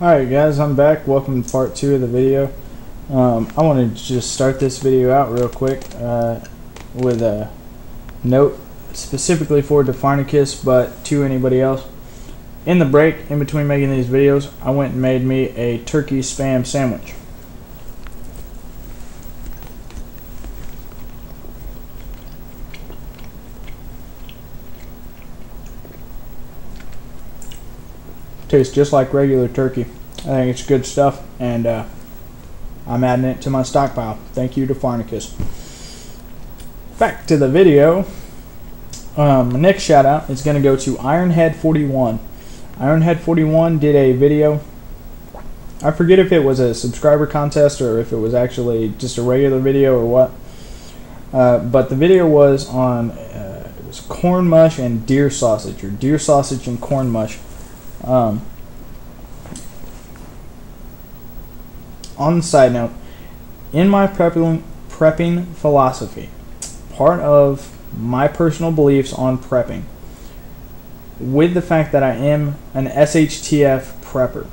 Alright guys, I'm back. Welcome to part 2 of the video. I want to just start this video out real quick with a note specifically for Defarnicus, but to anybody else. In the break, in between making these videos, I went and made me a turkey spam sandwich. Tastes just like regular turkey. I think it's good stuff, and I'm adding it to my stockpile. Thank you, Defarnicus. Back to the video. My next shout out is going to go to Ironhead41. Ironhead41 did a video. I forget if it was a subscriber contest or if it was actually just a regular video or what. But the video was on it was corn mush and deer sausage, or deer sausage and corn mush. On the side note, in my prepping philosophy, part of my personal beliefs on prepping, with the fact that I am an SHTF prepper,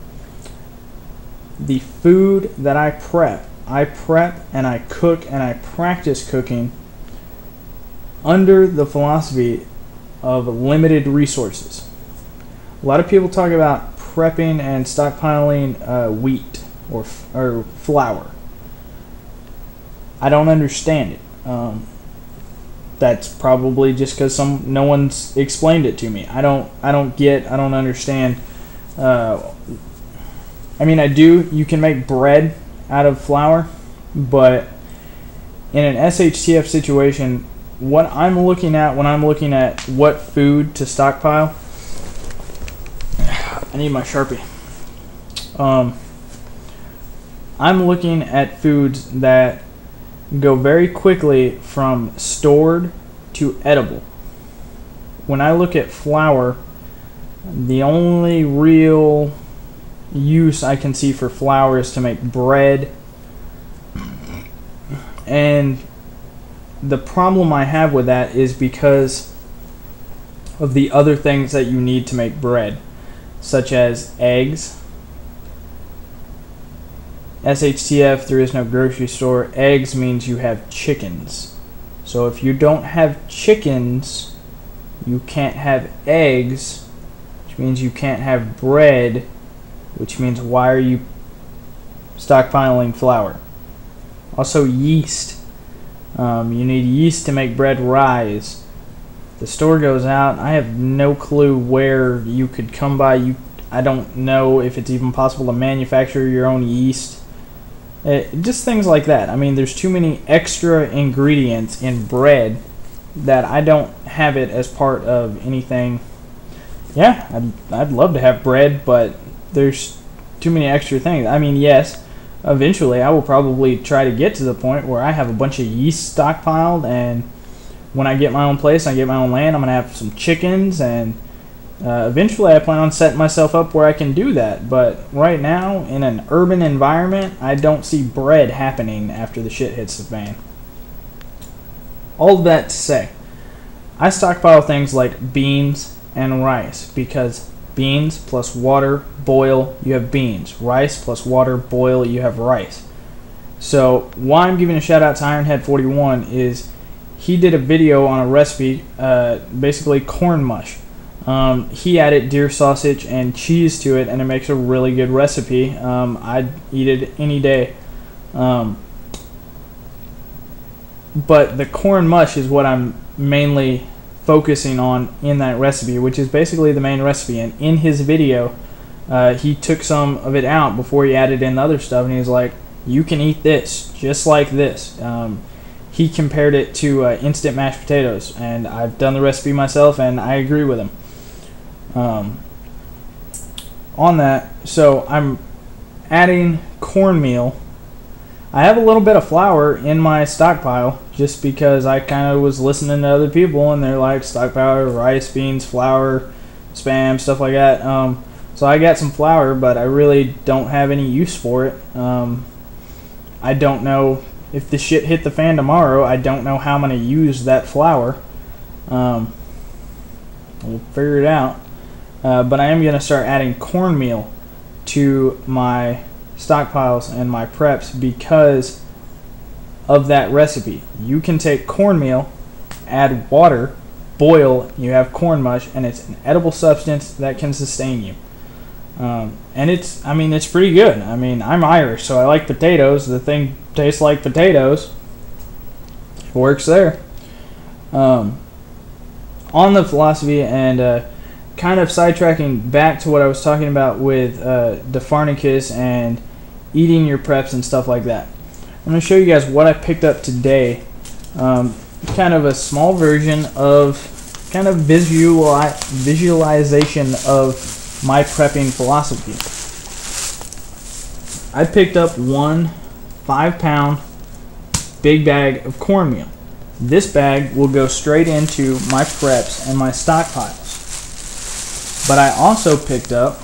the food that I prep and I cook and I practice cooking under the philosophy of limited resources. A lot of people talk about prepping and stockpiling wheat or flour. I don't understand it. That's probably just because no one's explained it to me. I don't understand. I mean, I do. You can make bread out of flour, but in an SHTF situation, what I'm looking at when I'm looking at what food to stockpile, I need my Sharpie. I'm looking at foods that go very quickly from stored to edible. When I look at flour, the only real use I can see for flour is to make bread. And the problem I have with that is because of the other things that you need to make bread, such as eggs. SHTF, there is no grocery store. Eggs means you have chickens. So if you don't have chickens, you can't have eggs, which means you can't have bread, which means why are you stockpiling flour? Also yeast. You need yeast to make bread rise. The store goes out. I have no clue where you could come by. I don't know if it's even possible to manufacture your own yeast. Just things like that. I mean, there's too many extra ingredients in bread that I don't have it as part of anything. Yeah, I'd love to have bread, but there's too many extra things. I mean, yes, eventually I will probably try to get to the point where I have a bunch of yeast stockpiled, and when I get my own place, I get my own land, I'm going to have some chickens, and eventually I plan on setting myself up where I can do that. But right now, in an urban environment, I don't see bread happening after the shit hits the fan. All of that to say, I stockpile things like beans and rice, because beans plus water, boil, you have beans. Rice plus water, boil, you have rice. So why I'm giving a shout out to Ironhead41 is he did a video on a recipe, basically corn mush. He added deer sausage and cheese to it, and it makes a really good recipe. I'd eat it any day. But the corn mush is what I'm mainly focusing on in that recipe, which is basically the main recipe. And in his video, he took some of it out before he added in the other stuff, and he was like, you can eat this just like this. He compared it to instant mashed potatoes, and I've done the recipe myself, and I agree with him. On that, so I'm adding cornmeal. I have a little bit of flour in my stockpile just because I kind of was listening to other people, and they're like stockpile rice, beans, flour, spam, stuff like that. So I got some flour, but I really don't have any use for it. I don't know if the shit hit the fan tomorrow. I don't know how I'm going to use that flour. We'll figure it out. But I am going to start adding cornmeal into my stockpiles and my preps because of that recipe. You can take cornmeal, add water, boil, you have corn mush, and it's an edible substance that can sustain you. And it's pretty good. I mean, I'm Irish, so I like potatoes. The thing tastes like potatoes. It works there. On the philosophy and kind of sidetracking back to what I was talking about with Defarnicus and eating your preps and stuff like that. I'm going to show you guys what I picked up today. Kind of a small version of kind of visualization of my prepping philosophy. I picked up one 5-pound big bag of cornmeal. This bag will go straight into my preps and my stockpiles. But I also picked up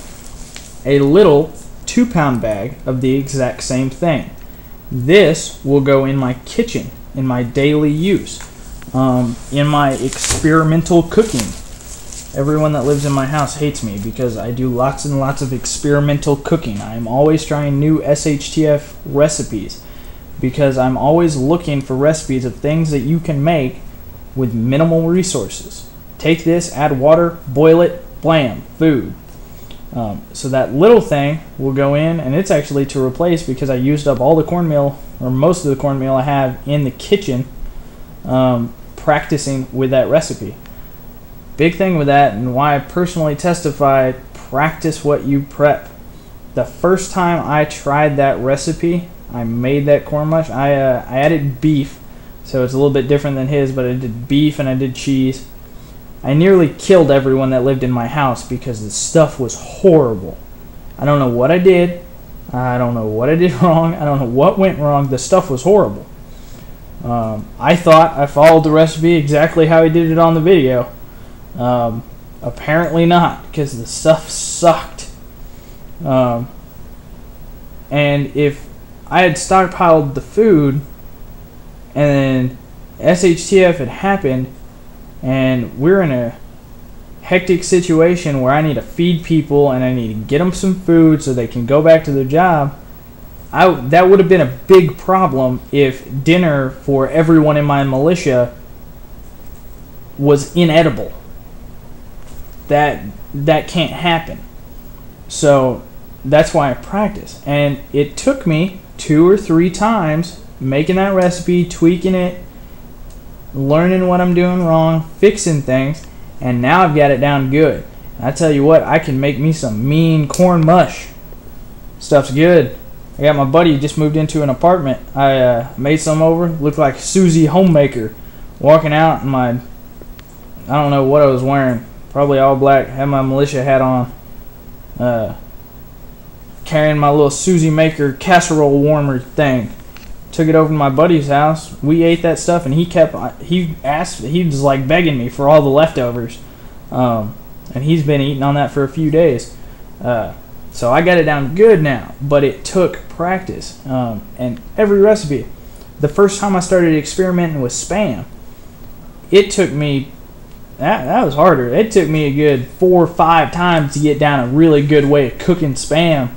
a little 2-pound bag of the exact same thing. This will go in my kitchen, in my daily use, in my experimental cooking. Everyone that lives in my house hates me because I do lots and lots of experimental cooking. I'm always trying new SHTF recipes because I'm always looking for recipes of things that you can make with minimal resources. Take this, add water, boil it, blam, food. So that little thing will go in, and it's actually to replace because I used up all the cornmeal, or most of the cornmeal I have in the kitchen practicing with that recipe. Big thing with that, and why I personally testify, practice what you prep. The first time I tried that recipe, I made that corn mush, I added beef, so it's a little bit different than his, but I did beef and I did cheese. I nearly killed everyone that lived in my house because the stuff was horrible. I don't know what I did. I don't know what I did wrong. I don't know what went wrong. The stuff was horrible. I thought I followed the recipe exactly how I did it on the video. Apparently not, because the stuff sucked. And if I had stockpiled the food and then SHTF had happened, and we're in a hectic situation where I need to feed people and I need to get them some food so they can go back to their job, that would have been a big problem if dinner for everyone in my militia was inedible. That can't happen. So that's why I practice. And it took me 2 or 3 times making that recipe, tweaking it, learning what I'm doing wrong, fixing things, and now I've got it down good. And I tell you what, I can make me some mean corn mush. Stuff's good. I got my buddy just moved into an apartment. I made some over, looked like Susie Homemaker, walking out in my, I don't know what I was wearing, probably all black, had my militia hat on, carrying my little Susie Maker casserole warmer thing. Took it over to my buddy's house. We ate that stuff, and he was like begging me for all the leftovers, and he's been eating on that for a few days. So I got it down good now, but it took practice. And every recipe, the first time I started experimenting with Spam, it took me, that was harder. It took me a good 4 or 5 times to get down a really good way of cooking Spam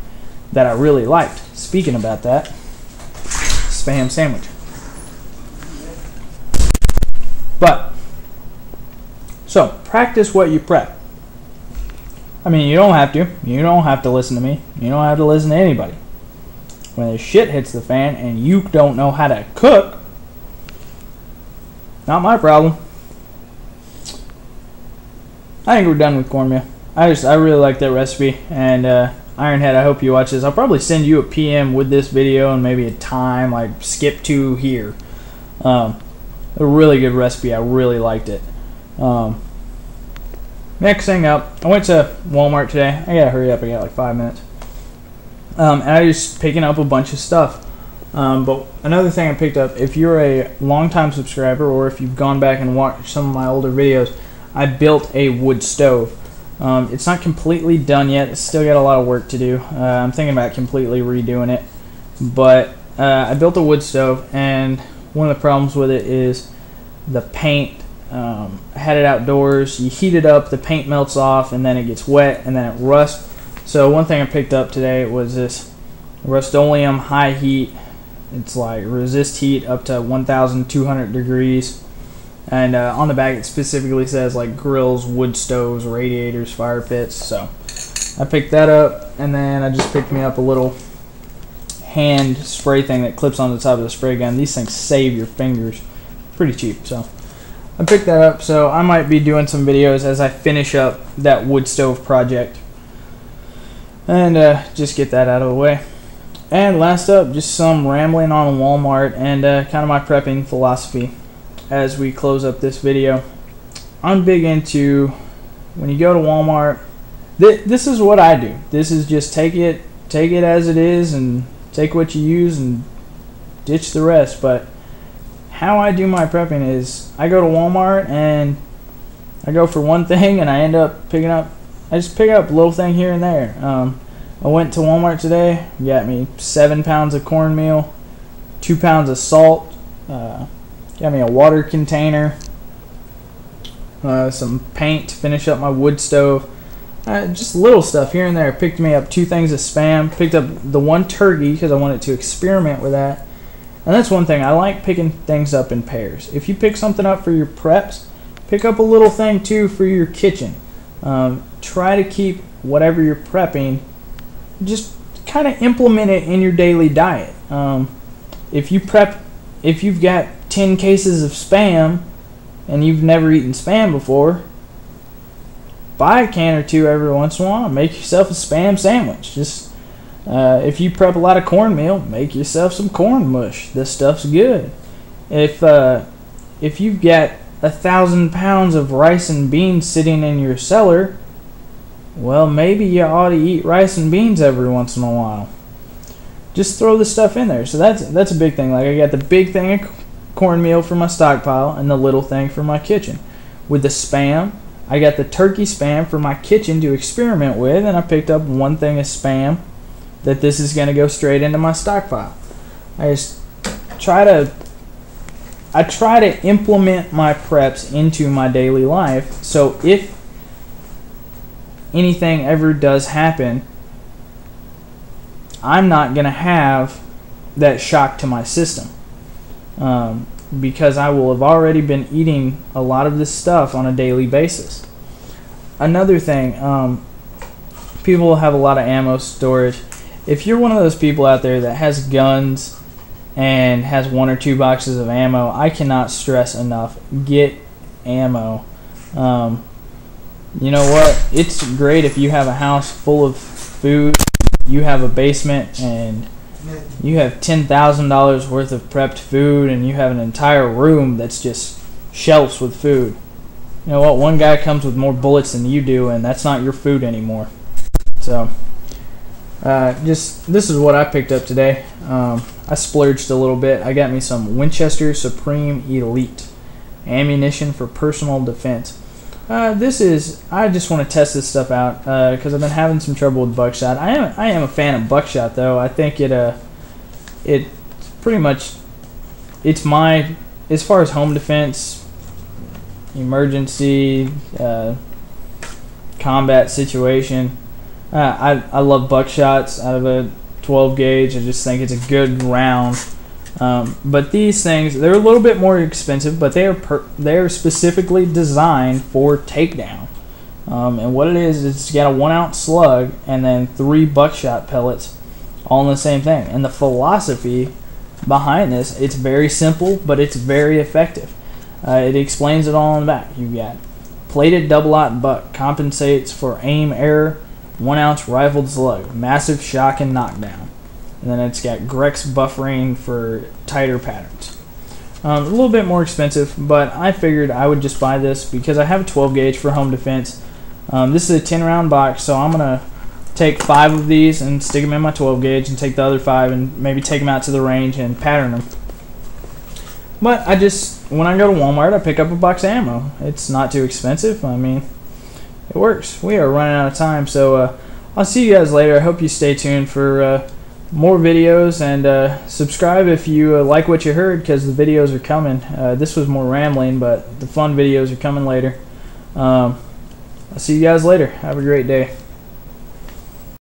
that I really liked. Speaking about that, Spam sandwich. But, so, practice what you prep. I mean, you don't have to. You don't have to listen to me. You don't have to listen to anybody. When the shit hits the fan and you don't know how to cook, not my problem. I think we're done with cornmeal. I really like that recipe, and Ironhead, I hope you watch this. I'll probably send you a PM with this video and maybe a time, like skip to here. A really good recipe. I really liked it. Next thing up, I went to Walmart today. I gotta hurry up. I got like 5 minutes. And I was picking up a bunch of stuff. But another thing I picked up, if you're a long-time subscriber or if you've gone back and watched some of my older videos, I built a wood stove. It's not completely done yet. It's still got a lot of work to do. I'm thinking about completely redoing it. But I built a wood stove, and one of the problems with it is the paint. I had it outdoors. You heat it up, the paint melts off, and then it gets wet, and then it rusts. So one thing I picked up today was this Rust-Oleum high heat. It's like resist heat up to 1,200 degrees. And on the back it specifically says like grills, wood stoves, radiators, fire pits. So I picked that up, and then I just picked me up a little hand spray thing that clips on the top of the spray gun. These things save your fingers. Pretty cheap. So I picked that up. So I might be doing some videos as I finish up that wood stove project. And just get that out of the way. And last up, just some rambling on Walmart and kind of my prepping philosophy as we close up this video. I'm big into, when you go to Walmart, this is what I do. This is just take it as it is and take what you use and ditch the rest. But how I do my prepping is I go to Walmart and I go for one thing and I end up picking up, I just pick up a little thing here and there. I went to Walmart today, got me 7 pounds of cornmeal, 2 pounds of salt, got me a water container, some paint to finish up my wood stove, just little stuff here and there. Picked me up 2 things of Spam, picked up the 1 turkey because I wanted to experiment with that. And that's one thing, I like picking things up in pairs. If you pick something up for your preps, pick up a little thing too for your kitchen. Try to keep whatever you're prepping, just kind of implement it in your daily diet. If you've got 10 cases of Spam and you've never eaten Spam before, buy a can or 2 every once in a while and make yourself a Spam sandwich. Just if you prep a lot of cornmeal, make yourself some corn mush. This stuff's good. If you've got 1,000 pounds of rice and beans sitting in your cellar, well, maybe you ought to eat rice and beans every once in a while. Just throw the stuff in there. So that's a big thing. Like, I got the big thing of cornmeal for my stockpile and the little thing for my kitchen. With the Spam, I got the turkey Spam for my kitchen to experiment with, and I picked up 1 thing of Spam that this is going to go straight into my stockpile. I try to implement my preps into my daily life, so if anything ever does happen, I'm not going to have that shock to my system, because I will have already been eating a lot of this stuff on a daily basis. Another thing, people have a lot of ammo storage. If you're one of those people out there that has guns and has 1 or 2 boxes of ammo, I cannot stress enough, get ammo. You know what? It's great if you have a house full of food, you have a basement, and you have $10,000 worth of prepped food, and you have an entire room that's just shelves with food. You know what? One guy comes with more bullets than you do, and that's not your food anymore. So, this is what I picked up today. I splurged a little bit. I got me some Winchester Supreme Elite ammunition for personal defense. I just want to test this stuff out because I've been having some trouble with buckshot. I am a fan of buckshot, though. I think it pretty much, it's my, as far as home defense, emergency, combat situation, I love buckshots out of a 12 gauge. I just think it's a good round. But these things, they're a little bit more expensive, but they are specifically designed for takedown. And what it is, it's got a 1 ounce slug and then 3 buckshot pellets, all in the same thing. And the philosophy behind this, it's very simple, but it's very effective. It explains it all in the back. You've got plated double-aught buck, compensates for aim error, 1 ounce rifled slug, massive shock and knockdown. And then it's got Grex buffering for tighter patterns. A little bit more expensive, but I figured I would just buy this because I have a 12 gauge for home defense. This is a 10 round box, so I'm going to take 5 of these and stick them in my 12 gauge and take the other 5 and maybe take them out to the range and pattern them. But when I go to Walmart, I pick up a box of ammo. It's not too expensive. I mean, it works. We are running out of time, so I'll see you guys later. I hope you stay tuned for more videos, and subscribe if you like what you heard, because the videos are coming. This was more rambling, but the fun videos are coming later. I'll see you guys later. Have a great day.